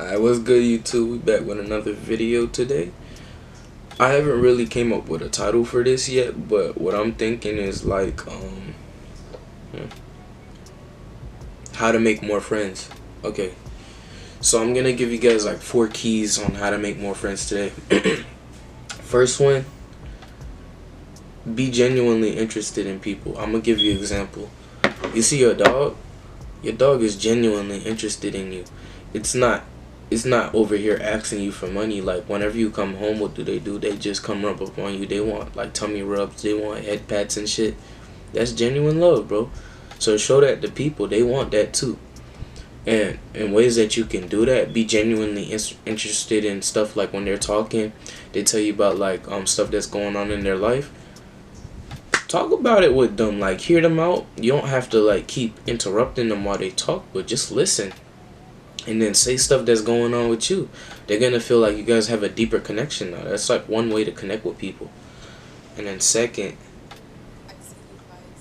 Alright, what's good YouTube? We back with another video today. I haven't really came up with a title for this yet, but what I'm thinking is like how to make more friends. Okay, so I'm gonna give you guys like 4 keys on how to make more friends today. First one, be genuinely interested in people. I'm gonna give you an example. You see your dog is genuinely interested in you. It's not over here asking you for money. Like whenever you come home, what do? They just come rub up on you. They want like tummy rubs, they want head pats and shit. That's genuine love, bro. So show that to people. They want that too. And in ways that you can do that, be genuinely interested in stuff. Like when they're talking, they tell you about like stuff that's going on in their life. Talk about it with them, like hear them out. You don't have to like keep interrupting them while they talk, but just listen. And then say stuff that's going on with you. They're gonna feel like you guys have a deeper connection now. That's like one way to connect with people. And then second,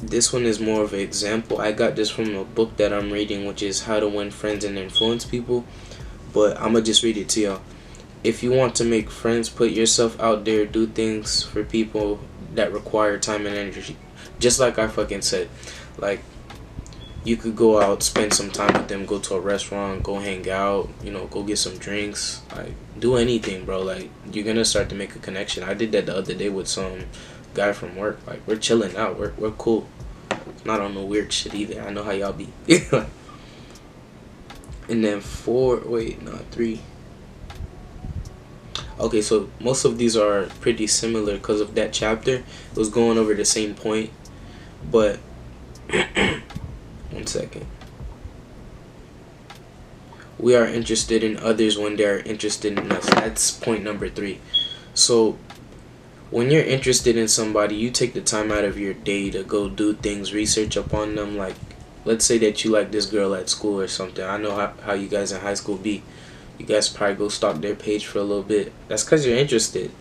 this one is more of an example. I got this from a book that I'm reading, which is How to Win Friends and Influence People. But I'm gonna just read it to y'all. If you want to make friends, put yourself out there, do things for people that require time and energy. Just like I fucking said. Like, you could go out, spend some time with them, go to a restaurant, go hang out, you know, go get some drinks. Like, do anything, bro. Like, you're gonna start to make a connection. I did that the other day with some guy from work. Like, we're chilling out. We're cool. Not on no weird shit either. I know how y'all be. And then 3. Okay, so most of these are pretty similar because of that chapter. It was going over the same point. But, one second. We are interested in others when they are interested in us. That's point number 3. So, when you're interested in somebody, you take the time out of your day to go do things, research upon them. Like, let's say that you like this girl at school or something. I know how you guys in high school be. You guys probably go stalk their page for a little bit. That's because you're interested.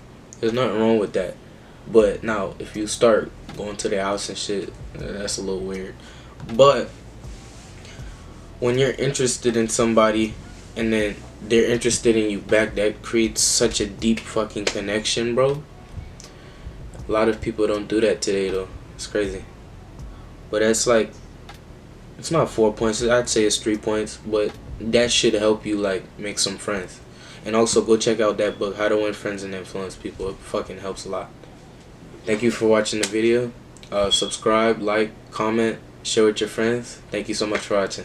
There's nothing wrong with that. But now, if you start going to their house and shit, that's a little weird. But when you're interested in somebody and then they're interested in you back, that creates such a deep fucking connection, bro. A lot of people don't do that today, though. It's crazy. But that's like, it's not 4 points. I'd say it's 3 points. But that should help you like make some friends. And also go check out that book, How to Win Friends and Influence People. It fucking helps a lot. Thank you for watching the video. Subscribe, like, comment, share with your friends. Thank you so much for watching.